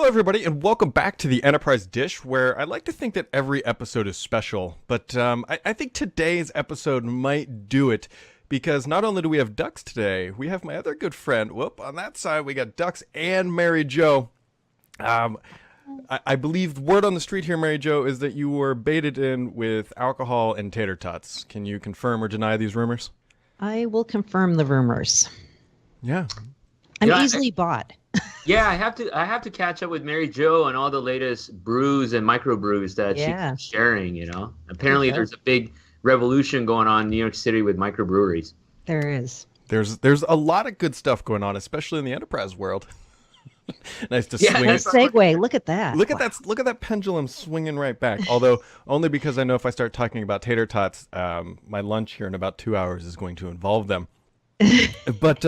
everybody, and welcome back to the Enterprise Dish, where I like to think that every episode is special. But I think today's episode might do it, because not only do we have Dux today, we have my other good friend. Whoop, on that side, we got Dux and Mary Jo. I believe the word on the street here, Mary Jo, is that you were baited in with alcohol and tater tots. Can you confirm or deny these rumors? I will confirm the rumors. Yeah. I'm easily bought. Yeah, I have to catch up with Mary Jo on all the latest brews and microbrews that she's sharing, you know. Apparently there's a big revolution going on in New York City with microbreweries. There is. There's a lot of good stuff going on, especially in the enterprise world. Nice to swing. Nice segue. Look at that. Look at that. Look at that pendulum swinging right back. Although only because I know if I start talking about tater tots, my lunch here in about 2 hours is going to involve them. But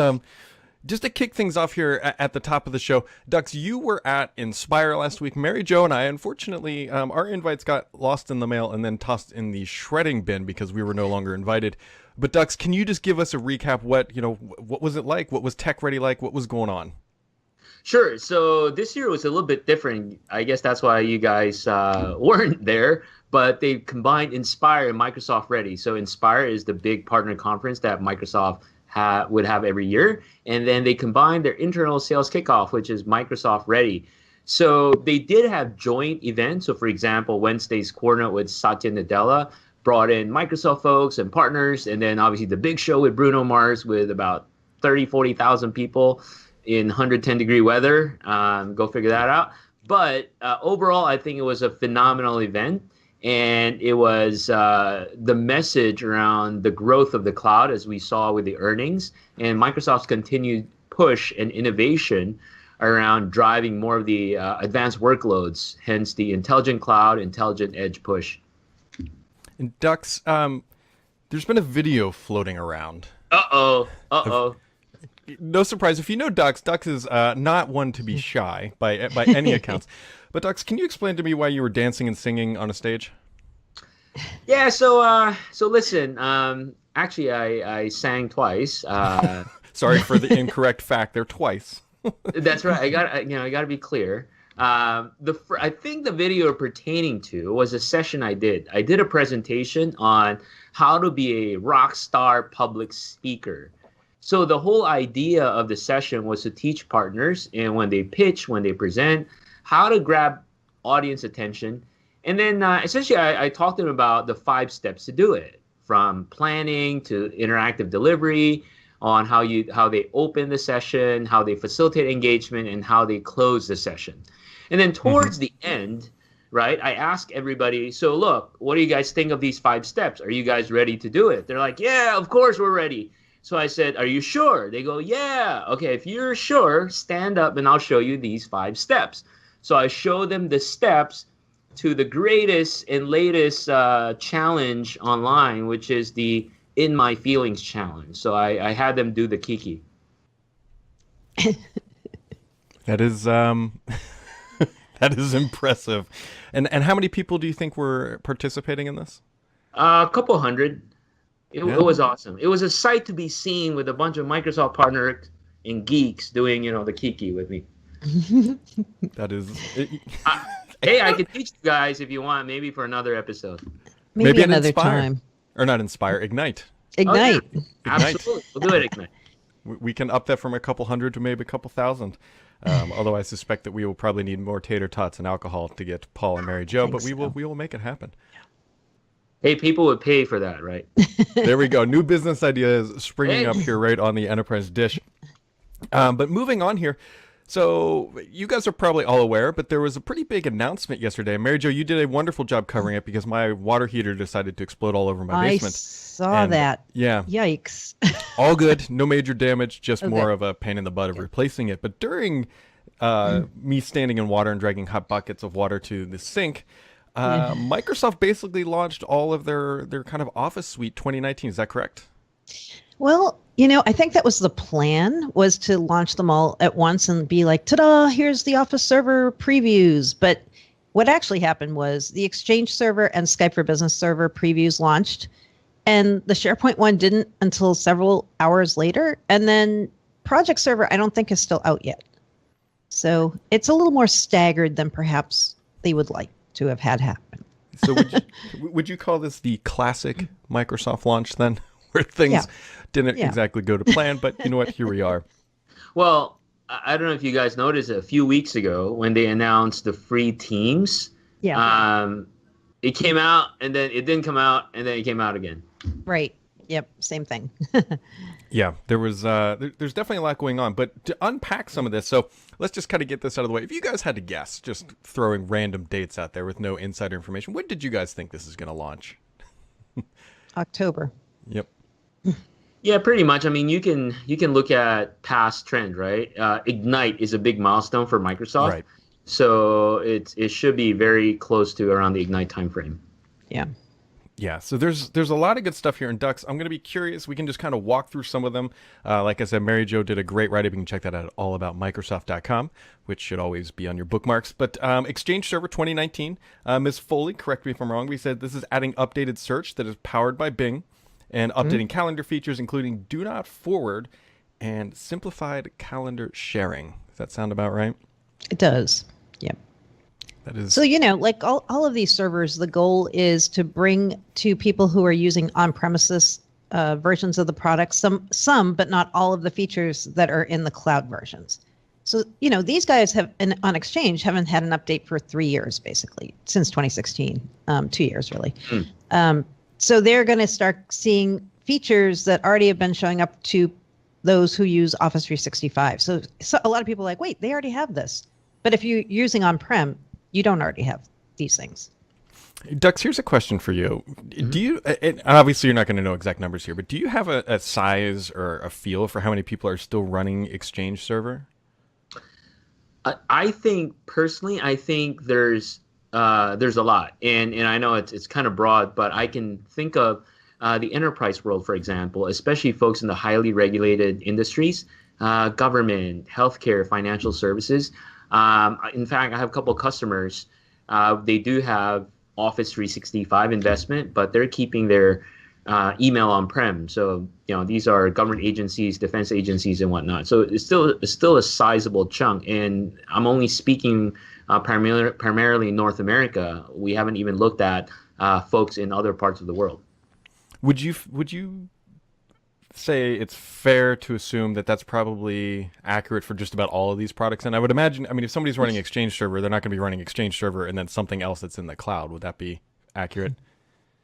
just to kick things off here at the top of the show, Dux, you were at Inspire last week. Mary Jo and I, unfortunately, our invites got lost in the mail and then tossed in the shredding bin because we were no longer invited. But Dux, can you just give us a recap? What was it like? What was Tech Ready like? What was going on? Sure. So this year was a little bit different. I guess that's why you guys weren't there. But they combined Inspire and Microsoft Ready. So Inspire is the big partner conference that Microsoft would have every year. And then they combined their internal sales kickoff, which is Microsoft Ready. So they did have joint events. So for example, Wednesday's Corner with Satya Nadella brought in Microsoft folks and partners. And then obviously the big show with Bruno Mars with about 40,000 people in 110-degree weather. Go figure that out. But overall, I think it was a phenomenal event. And it was the message around the growth of the cloud, as we saw with the earnings, and Microsoft's continued push and innovation around driving more of the advanced workloads, hence the intelligent cloud, intelligent edge push. And Dux, there's been a video floating around. Uh-oh. No surprise. If you know Dux, Dux is not one to be shy by any accounts. But Dux, can you explain to me why you were dancing and singing on a stage? Yeah, so listen. Actually, I sang twice. Sorry for the incorrect fact there twice. That's right. I got to be clear. I think the video pertaining to was a session I did. I did a presentation on how to be a rock star public speaker. So the whole idea of the session was to teach partners, and when they pitch, when they present, how to grab audience attention. And then essentially I talked to them about the 5 steps to do it, from planning to interactive delivery, on how they open the session, how they facilitate engagement, and how they close the session. And then towards the end, right, I asked everybody, so look, what do you guys think of these 5 steps? Are you guys ready to do it? They're like, yeah, of course we're ready. So I said, are you sure? They go, yeah. Okay, if you're sure, stand up and I'll show you these 5 steps. So I showed them the steps to the greatest and latest challenge online, which is the In My Feelings challenge. So I had them do the Kiki. That is that is impressive. And how many people do you think were participating in this? A couple hundred. It was awesome. It was a sight to be seen with a bunch of Microsoft partners and geeks doing, the Kiki with me. That is. Hey, I could teach you guys if you want, maybe for another episode. Maybe another time. Or not Inspire, Ignite. Ignite. Oh, yeah. Absolutely. We'll do it, Ignite. We can up that from a couple hundred to maybe a couple thousand. Although I suspect that we will probably need more tater tots and alcohol to get Paul and Mary Jo, but we will make it happen. Hey, people would pay for that, right? There we go. New business ideas springing up here right on the Enterprise Dish. But moving on here. So you guys are probably all aware, but there was a pretty big announcement yesterday. Mary Jo, you did a wonderful job covering it because my water heater decided to explode all over my basement. I saw that. Yeah. Yikes. All good. No major damage, just more of a pain in the butt of replacing it. But during me standing in water and dragging hot buckets of water to the sink, Microsoft basically launched all of their kind of Office Suite 2019. Is that correct? Well, I think that was the plan, was to launch them all at once and be like, ta-da, here's the Office Server previews. But what actually happened was the Exchange Server and Skype for Business Server previews launched, and the SharePoint one didn't until several hours later. And then Project Server, I don't think, is still out yet. So it's a little more staggered than perhaps they would like to have had happen. So would you call this the classic Microsoft launch then, where things didn't exactly go to plan, but you know what? Here we are. Well, I don't know if you guys noticed a few weeks ago when they announced the free Teams. Yeah. It came out and then it didn't come out and then it came out again. Right. Yep. Same thing. Yeah, there was there's definitely a lot going on, but to unpack some of this, so let's just kind of get this out of the way. If you guys had to guess, just throwing random dates out there with no insider information, when did you guys think this is going to launch? October. Yep. Yeah, pretty much. I mean, you can look at past trend, right? Ignite is a big milestone for Microsoft, Right. So it should be very close to around the Ignite timeframe. Yeah. Yeah, so there's a lot of good stuff here in Dux. I'm going to be curious. We can just kind of walk through some of them. Like I said, Mary Jo did a great write-up. You can check that out at allaboutmicrosoft.com, which should always be on your bookmarks. But Exchange Server 2019, Ms. Foley, correct me if I'm wrong, we said this is adding updated search that is powered by Bing and updating calendar features, including Do Not Forward and simplified calendar sharing. Does that sound about right? It does. Yep. That is. So, like all of these servers, the goal is to bring to people who are using on-premises versions of the product some, but not all of the features that are in the cloud versions. So, these guys on Exchange haven't had an update for 3 years, basically, since 2016, 2 years, really. So they're going to start seeing features that already have been showing up to those who use Office 365. So a lot of people are like, wait, they already have this. But if you're using on-prem, you don't already have these things. Dux, here's a question for you. Do you, and obviously you're not going to know exact numbers here, but do you have a size or a feel for how many people are still running Exchange Server? I think personally, there's a lot, and I know it's kind of broad, but I can think of the enterprise world, for example, especially folks in the highly regulated industries, government, healthcare, financial services. In fact, I have a couple of customers. They do have Office 365 investment, but they're keeping their email on-prem. So, these are government agencies, defense agencies, and whatnot. So it's still a sizable chunk. And I'm only speaking primarily in North America. We haven't even looked at folks in other parts of the world. Would you say it's fair to assume that that's probably accurate for just about all of these products? And I would imagine, if somebody's running Exchange Server, they're not going to be running Exchange Server and then something else that's in the cloud. Would that be accurate?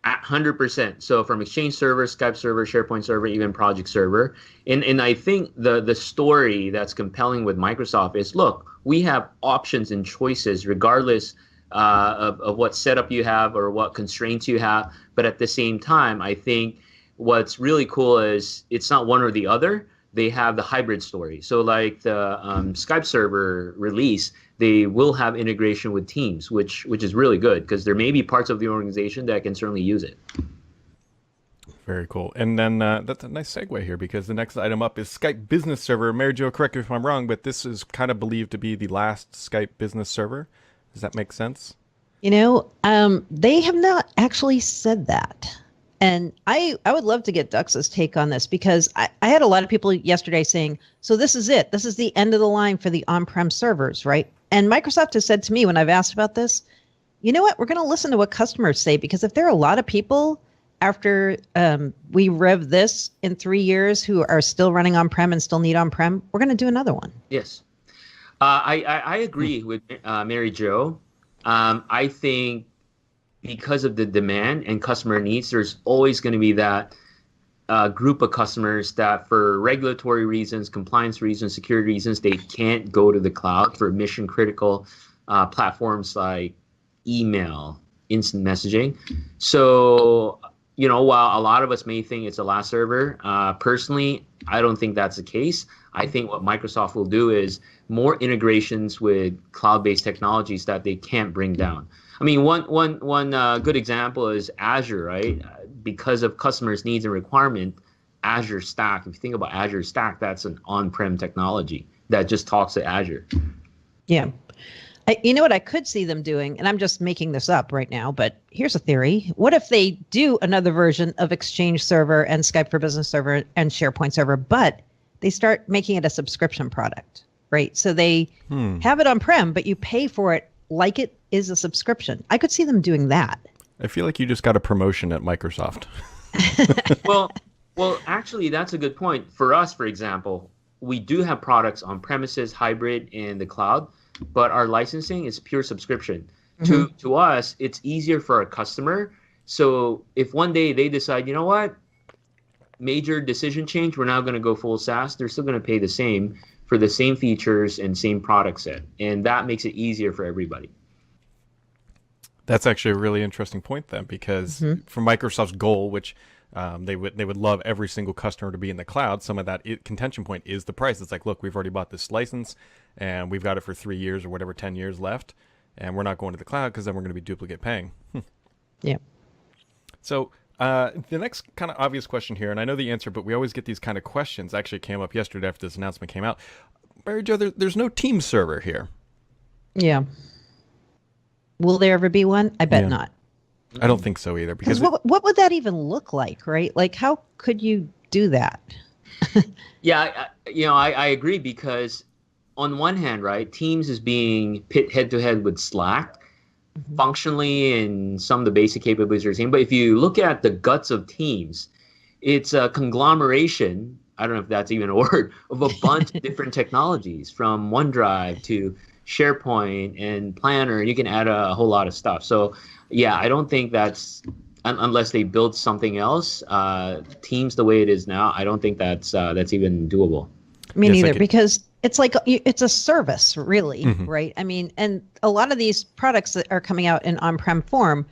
100%. So from Exchange Server, Skype Server, SharePoint Server, even Project Server. And I think the story that's compelling with Microsoft is, look, we have options and choices regardless of what setup you have or what constraints you have. But at the same time, I think what's really cool is it's not one or the other. They have the hybrid story. So like the Skype server release, they will have integration with Teams, which is really good because there may be parts of the organization that can certainly use it. Very cool. And then that's a nice segue here because the next item up is Skype Business Server. Mary Jo, correct me if I'm wrong, but this is kind of believed to be the last Skype Business Server. Does that make sense? They have not actually said that. And I would love to get Dux's take on this because I had a lot of people yesterday saying, so this is it. This is the end of the line for the on-prem servers, right? And Microsoft has said to me when I've asked about this, you know what? We're going to listen to what customers say because if there are a lot of people after we rev this in 3 years who are still running on-prem and still need on-prem, we're going to do another one. Yes. I agree with Mary Jo. I think because of the demand and customer needs, there's always going to be that group of customers that for regulatory reasons, compliance reasons, security reasons, they can't go to the cloud for mission critical platforms like email, instant messaging. So, while a lot of us may think it's a last server, personally, I don't think that's the case. I think what Microsoft will do is more integrations with cloud-based technologies that they can't bring down. One good example is Azure, right? Because of customers' needs and requirement, Azure Stack. If you think about Azure Stack, that's an on-prem technology that just talks to Azure. Yeah. You know what I could see them doing, and I'm just making this up right now, but here's a theory. What if they do another version of Exchange Server and Skype for Business Server and SharePoint Server, but they start making it a subscription product? right? So they have it on-prem, but you pay for it like it is a subscription. I could see them doing that. I feel like you just got a promotion at Microsoft. Well, actually, that's a good point. For us, for example, we do have products on premises, hybrid, and the cloud, but our licensing is pure subscription. To us, it's easier for a customer. So if one day they decide, you know what, major decision change, we're now going to go full SaaS, they're still going to pay the same for the same features and same product set. And that makes it easier for everybody. That's actually a really interesting point then, because for Microsoft's goal, which they would love every single customer to be in the cloud, some of that contention point is the price. It's like, look, we've already bought this license and we've got it for 3 years or whatever, 10 years left, and we're not going to the cloud because then we're going to be duplicate paying. Yeah. So the next kind of obvious question here, and I know the answer, but we always get these kind of questions. Actually came up yesterday after this announcement came out. Mary Jo, there's no Teams server here. Yeah. Will there ever be one? I bet not. I don't think so either. Because what would that even look like, right? Like, how could you do that? Yeah, I agree, because on one hand, right, Teams is being pit head-to-head with Slack. Functionally, and some of the basic capabilities are the same. But if you look at the guts of Teams, it's a conglomeration, I don't know if that's even a word, of a bunch of different technologies, from OneDrive to SharePoint and Planner. You can add a whole lot of stuff. So, yeah, I don't think that's, unless they build something else, Teams the way it is now, I don't think that's even doable. Me neither, because it's like it's a service, really, right? I mean, and a lot of these products that are coming out in on-prem form,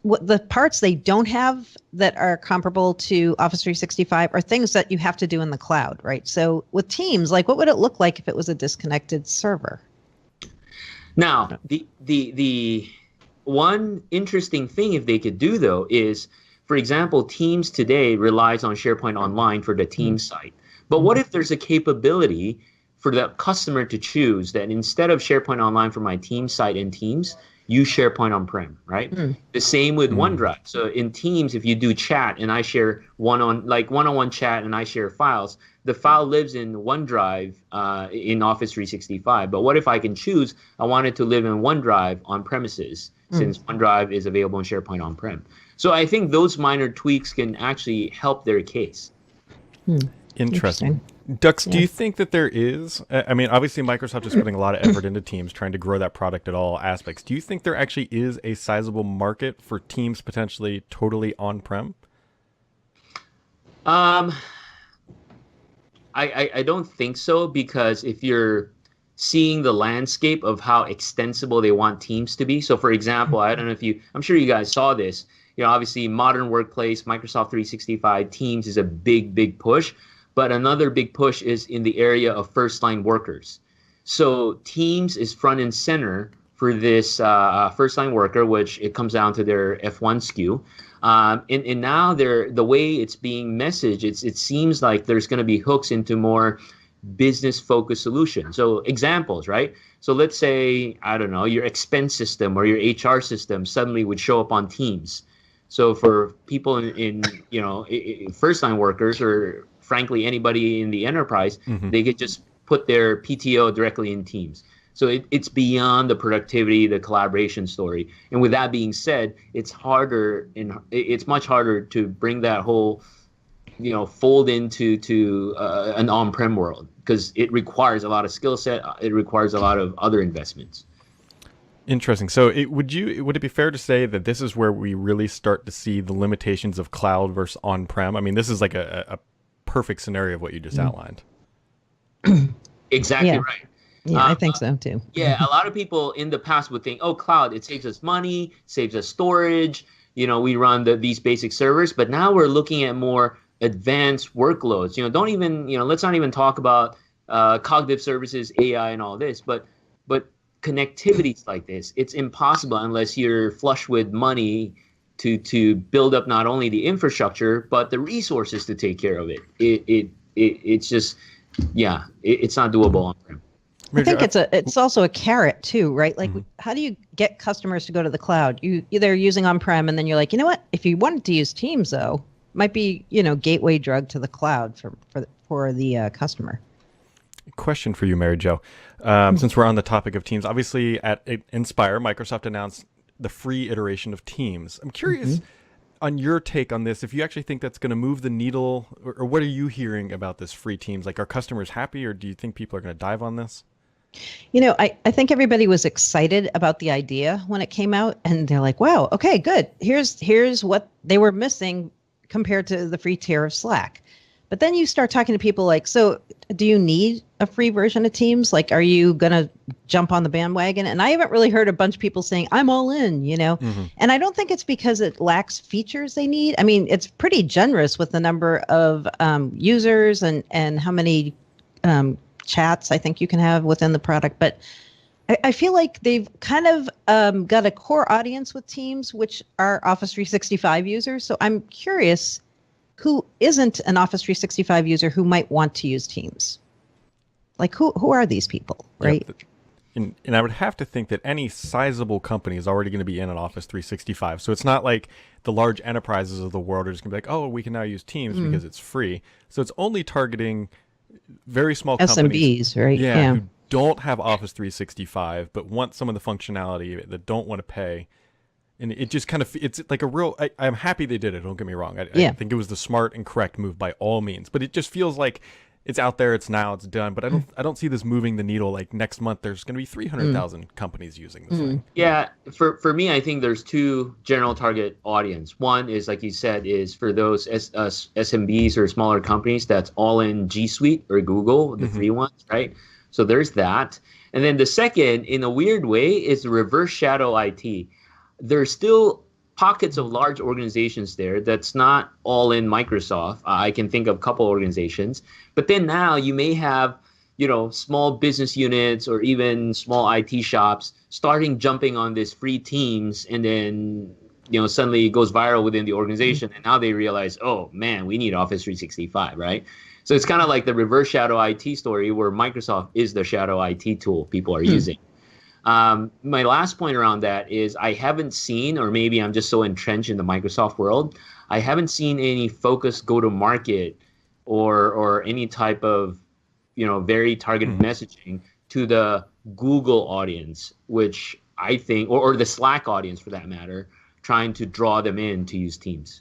the parts they don't have that are comparable to Office 365 are things that you have to do in the cloud, right? So with Teams, like, what would it look like if it was a disconnected server? Now, the one interesting thing if they could do, though, is, for example, Teams today relies on SharePoint Online for the Teams site. But what if there's a capability for the customer to choose that instead of SharePoint Online for my Teams site in Teams, use SharePoint on-prem, right? The same with OneDrive. So in Teams, if you do chat and I share one-on-one chat and I share files, the file lives in OneDrive in Office 365. But what if I can choose, I want it to live in OneDrive on premises, since OneDrive is available in SharePoint on-prem. So I think those minor tweaks can actually help their case. Interesting. Dux, do you think that there is, I mean, obviously Microsoft is putting a lot of effort into Teams, trying to grow that product at all aspects. Do you think there actually is a sizable market for Teams potentially totally on-prem? I don't think so, because if you're seeing the landscape of how extensible they want Teams to be. So for example, I don't know if I'm sure you guys saw this, obviously modern workplace, Microsoft 365, Teams is a big push. But another big push is in the area of first-line workers. So Teams is front and center for this first-line worker, which it comes down to their F1 SKU. And now the way it's being messaged, it seems like there's going to be hooks into more business-focused solutions. So examples, right? So let's say, I don't know, your expense system or your HR system suddenly would show up on Teams. So for people in first-line workers, or frankly anybody in the enterprise, they could just put their PTO directly in Teams. So it's beyond the productivity, the collaboration story. And with that being said, it's much harder to bring that whole, fold into an on-prem world, because it requires a lot of skill set. It requires a lot of other investments. Interesting. So would it be fair to say that this is where we really start to see the limitations of cloud versus on-prem? I mean, this is like a perfect scenario of what you just outlined. Exactly right. Yeah, I think so too. Yeah, a lot of people in the past would think, oh, cloud, it saves us money, saves us storage. We run these basic servers, but now we're looking at more advanced workloads. Let's not even talk about cognitive services, AI, and all this, but connectivities like this, it's impossible unless you're flush with money to build up not only the infrastructure but the resources to take care of it. It's just, it's not doable on-prem. I think it's also a carrot too, right? Like, how do you get customers to go to the cloud? They're using on-prem, and then you're like, you know what? If you wanted to use Teams, though, might be gateway drug to the cloud for the customer. Question for you, Mary Jo. Since we're on the topic of Teams, obviously at Inspire, Microsoft announced the free iteration of Teams. I'm curious on your take on this, if you actually think that's going to move the needle, or what are you hearing about this free Teams? Like, are customers happy, or do you think people are going to dive on this? I think everybody was excited about the idea when it came out, and they're like, wow, okay, good. Here's what they were missing compared to the free tier of Slack. But then you start talking to people like, so do you need a free version of Teams? Like, are you going to jump on the bandwagon? And I haven't really heard a bunch of people saying, I'm all in, And I don't think it's because it lacks features they need. I mean, it's pretty generous with the number of users and how many chats I think you can have within the product. But I feel like they've kind of got a core audience with Teams, which are Office 365 users. So I'm curious who isn't an Office 365 user who might want to use Teams. Like, who are these people, right? Yeah, and I would have to think that any sizable company is already going to be in an Office 365. So it's not like the large enterprises of the world are just going to be like, oh, we can now use Teams because it's free. So it's only targeting very small companies. SMBs, right? Yeah, who don't have Office 365 but want some of the functionality, that don't want to pay. And it just kind of, it's like a real, I'm happy they did it, don't get me wrong. I think it was the smart and correct move by all means. But it just feels like it's out there, it's now, it's done. But I don't see this moving the needle. Like next month, there's going to be 300,000 companies using this thing. Yeah, for me, I think there's two general target audience. One is, like you said, is for those SMBs or smaller companies that's all in G Suite or Google, the free ones, right? So there's that. And then the second, in a weird way, is the reverse shadow IT. There's still pockets of large organizations there that's not all in Microsoft. I can think of a couple organizations. But then now you may have, small business units or even small IT shops jumping on this free Teams, and then, suddenly it goes viral within the organization. And now they realize, oh, man, we need Office 365, right? So it's kind of like the reverse shadow IT story where Microsoft is the shadow IT tool people are using. My last point around that is I haven't seen, or maybe I'm just so entrenched in the Microsoft world, I haven't seen any focused go-to-market or any type of, very targeted messaging to the Google audience, which I think, or the Slack audience for that matter, trying to draw them in to use Teams.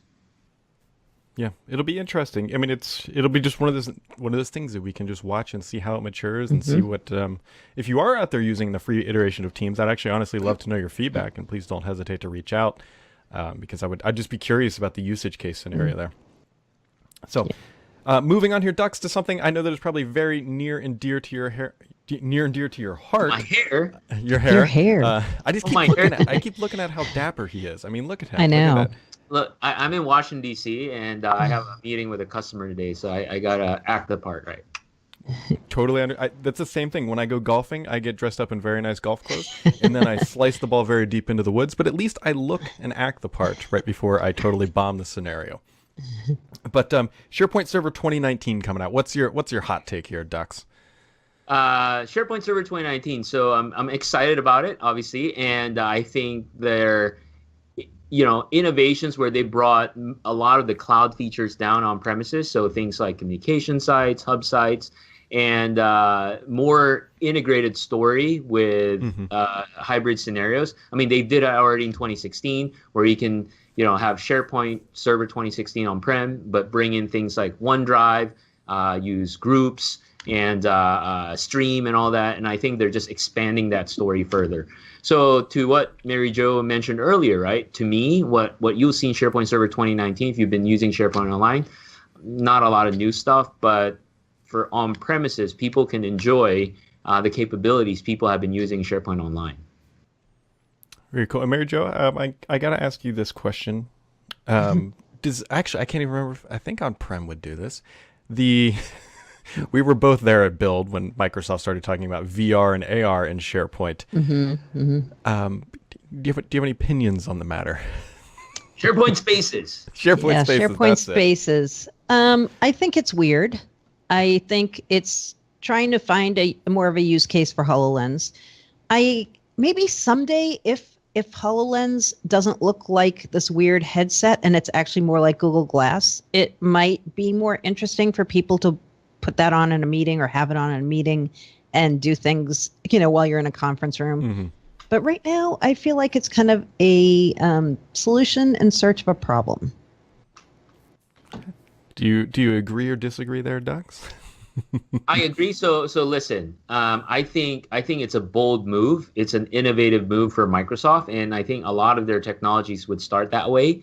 Yeah, it'll be interesting. I mean, it'll be just one of those things that we can just watch and see how it matures and see what. If you are out there using the free iteration of Teams, I'd actually honestly love to know your feedback, and please don't hesitate to reach out because I'd just be curious about the usage case scenario there. So, moving on here, Dux, to something I know that is probably very near and dear to your hair. Near and dear to your heart. My hair. Your hair. Your hair. I just keep looking at how dapper he is. I mean, look at him. I know. Look at that. Look, I'm in Washington, D.C., and I have a meeting with a customer today, so I got to act the part, right? Totally. That's the same thing. When I go golfing, I get dressed up in very nice golf clothes, and then I slice the ball very deep into the woods, but at least I look and act the part right before I totally bomb the scenario. But SharePoint Server 2019 coming out. What's your hot take here, Dux? SharePoint Server 2019. So I'm excited about it, obviously, and I think they're innovations where they brought a lot of the cloud features down on premises. So things like communication sites, hub sites, and more integrated story with hybrid scenarios. I mean, they did it already in 2016 where you can, have SharePoint Server 2016 on-prem, but bring in things like OneDrive, use groups, and stream and all that. And I think they're just expanding that story further. So to what Mary Jo mentioned earlier, right? To me, what you'll see in SharePoint Server 2019, if you've been using SharePoint Online, not a lot of new stuff, but for on-premises, people can enjoy the capabilities people have been using SharePoint Online. Very cool. And Mary Jo, I got to ask you this question. I can't even remember. I think on-prem would do this. We were both there at Build when Microsoft started talking about VR and AR in SharePoint. Do you have any opinions on the matter? SharePoint Spaces. SharePoint Spaces. I think it's weird. I think it's trying to find a more of a use case for HoloLens. Maybe someday if HoloLens doesn't look like this weird headset and it's actually more like Google Glass, it might be more interesting for people to put that on in a meeting or have it on in a meeting and do things, while you're in a conference room. Mm-hmm. But right now, I feel like it's kind of a solution in search of a problem. Do you agree or disagree there, Dux? I agree. So listen, I think it's a bold move. It's an innovative move for Microsoft, and I think a lot of their technologies would start that way.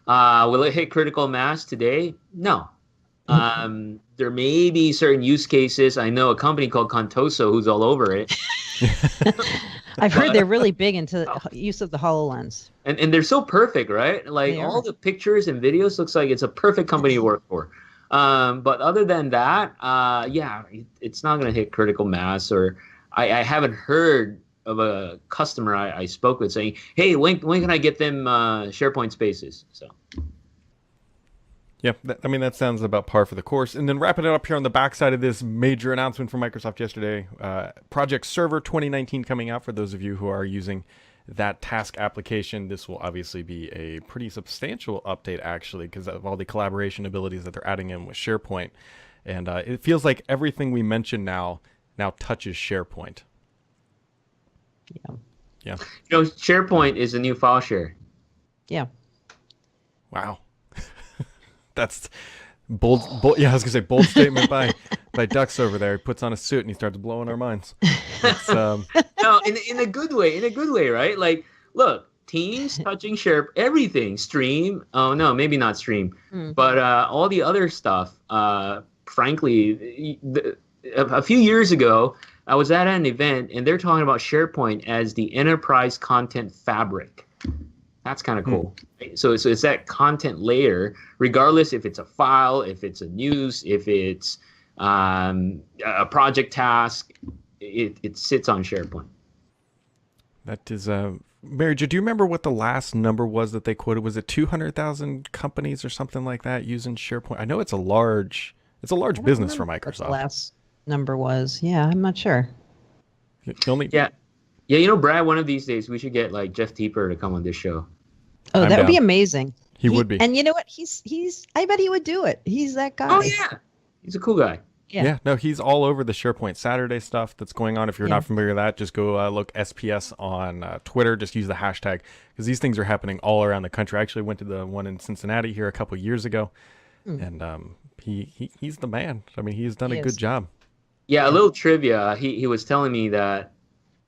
Will it hit critical mass today? No. There may be certain use cases. I know a company called Contoso who's all over it. I've heard they're really big into use of the HoloLens. And they're so perfect, right? Like all the pictures and videos looks like it's a perfect company to work for. But other than that, it's not going to hit critical mass. Or I haven't heard of a customer I spoke with saying, "Hey, when can I get them SharePoint Spaces?" So. Yeah, that sounds about par for the course. And then wrapping it up here on the backside of this major announcement from Microsoft yesterday, Project Server 2019 coming out for those of you who are using that task application. This will obviously be a pretty substantial update, actually, because of all the collaboration abilities that they're adding in with SharePoint. And it feels like everything we mentioned now touches SharePoint. Yeah. SharePoint is a new file share. Yeah. Wow. That's bold. Yeah, I was gonna say bold statement by Dux over there. He puts on a suit and he starts blowing our minds. No, in a good way. In a good way, right? Like, look, Teams touching everything. Stream. Oh no, maybe not Stream, but all the other stuff. Frankly, a few years ago, I was at an event and they're talking about SharePoint as the enterprise content fabric. That's kind of cool. So it's that content layer, regardless if it's a file, if it's a news, if it's a project task, it sits on SharePoint. That is, Mary Jo, do you remember what the last number was that they quoted? Was it 200,000 companies or something like that using SharePoint? I know it's a large business for Microsoft. What the last number was. Yeah, I'm not sure. Yeah, Brad, one of these days we should get like Jeff Teeper to come on this show. Oh, that would be amazing. He would be. And you know what? He's I bet he would do it. He's that guy. Oh yeah. He's a cool guy. Yeah, no, he's all over the SharePoint Saturday stuff that's going on. If you're not familiar with that, just go look SPS on Twitter. Just use the hashtag because these things are happening all around the country. I actually went to the one in Cincinnati here a couple years ago, and he's the man. I mean, he's done a good job. Yeah, a little trivia. He was telling me that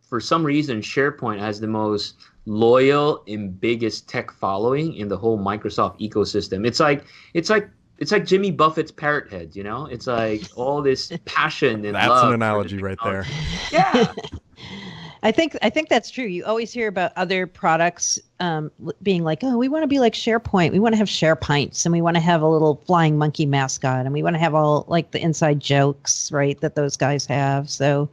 for some reason SharePoint has the most loyal and biggest tech following in the whole Microsoft ecosystem. It's like Jimmy Buffett's parrot head, It's like all this passion and love. That's an analogy right there. Yeah. I think that's true. You always hear about other products being like, oh, we want to be like SharePoint. We want to have SharePints, and we want to have a little flying monkey mascot, and we want to have all like the inside jokes, right, that those guys have. So,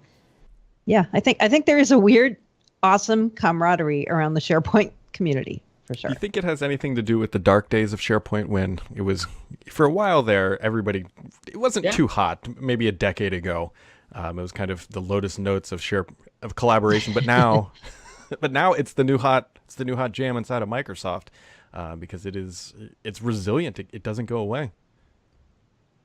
yeah, I think there is a weird, awesome camaraderie around the SharePoint community. For sure. Do you think it has anything to do with the dark days of SharePoint when it was, for a while there, it wasn't too hot, maybe a decade ago. It was kind of the Lotus Notes of collaboration, but now it's the new hot jam inside of Microsoft because it's resilient. It doesn't go away.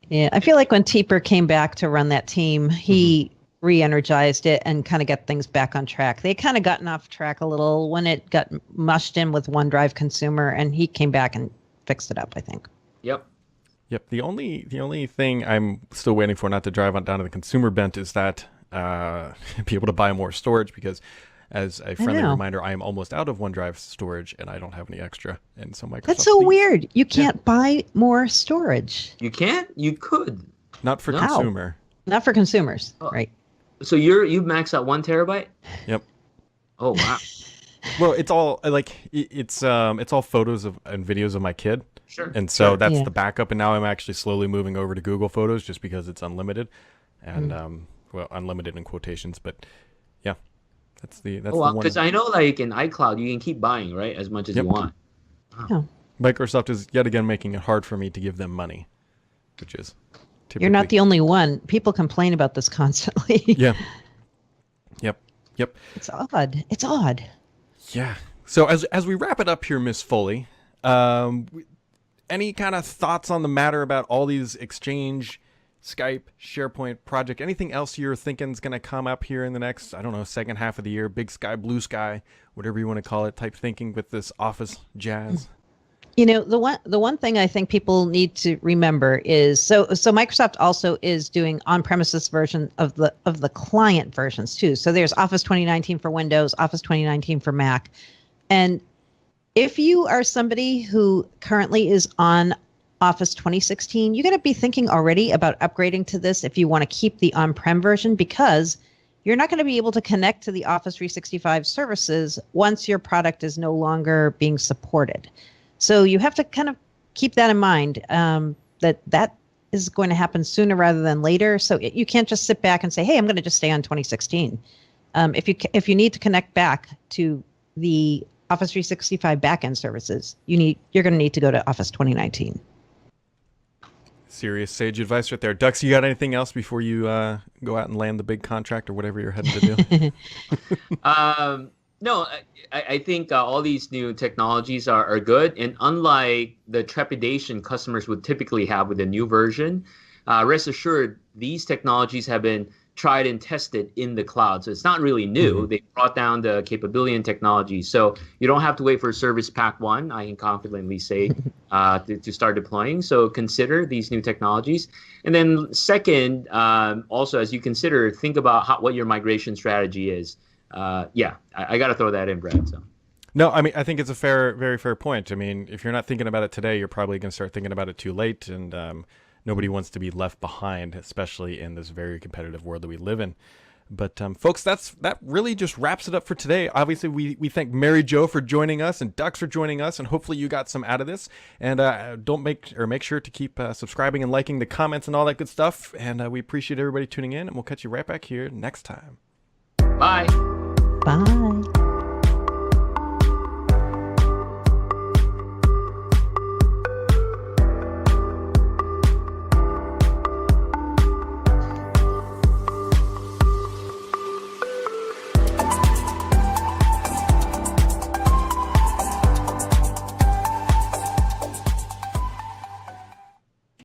Yeah, I feel like when Teeper came back to run that team, he re-energized it and kind of got things back on track. They kind of gotten off track a little when it got mushed in with OneDrive Consumer, and he came back and fixed it up, I think. Yep. The only thing I'm still waiting for, not to drive on down to the consumer bent, is that be able to buy more storage, because as a friendly reminder, I am almost out of OneDrive storage and I don't have any extra. And so Microsoft. That's so weird. You can't buy more storage. You can't? You could. Not for consumer. Not for consumers, right? So you've maxed out 1 terabyte? Yep. Oh wow. Well, it's all it's all photos and videos of my kid. Sure. And so that's the backup, and now I'm actually slowly moving over to Google Photos just because it's unlimited, and unlimited in quotations, but yeah, that's the one. Because I know like in iCloud you can keep buying, right, as much as you want. Wow. Yeah. Microsoft is yet again making it hard for me to give them money, which is typically... You're not the only one. People complain about this constantly. Yeah. Yep. It's odd. Yeah. So as we wrap it up here, Miss Foley, any kind of thoughts on the matter about all these Exchange Skype, SharePoint, project, anything else you're thinking is going to come up here in the next, I don't know, second half of the year, big sky, blue sky, whatever you want to call it, type thinking with this Office jazz? The one thing I think people need to remember is so Microsoft also is doing on-premises version of the client versions too. So there's Office 2019 for Windows, Office 2019 for Mac. And if you are somebody who currently is on Office 2016, you got to be thinking already about upgrading to this if you want to keep the on-prem version, because you're not going to be able to connect to the Office 365 services once your product is no longer being supported. So you have to kind of keep that in mind, that is going to happen sooner rather than later. So you can't just sit back and say, hey, I'm going to just stay on 2016. If you need to connect back to the Office 365 backend services, you're going to need to go to Office 2019. Serious sage advice right there. Dux, you got anything else before you go out and land the big contract or whatever you're heading to do? No, I think all these new technologies are good. And unlike the trepidation customers would typically have with a new version, rest assured, these technologies have been tried and tested in the cloud. So it's not really new. Mm-hmm. They brought down the capability and technology. So you don't have to wait for Service Pack 1, I can confidently say, to start deploying. So consider these new technologies. And then second, also as you consider, think about what your migration strategy is. I got to throw that in, Brad. So. No, I mean, I think it's a very fair point. I mean, if you're not thinking about it today, you're probably going to start thinking about it too late. And nobody wants to be left behind, especially in this very competitive world that we live in. But folks, that really just wraps it up for today. Obviously, we thank Mary Jo for joining us and Dux for joining us, and hopefully you got some out of this. And make sure to keep subscribing and liking the comments and all that good stuff. And we appreciate everybody tuning in, and we'll catch you right back here next time. Bye. Bye.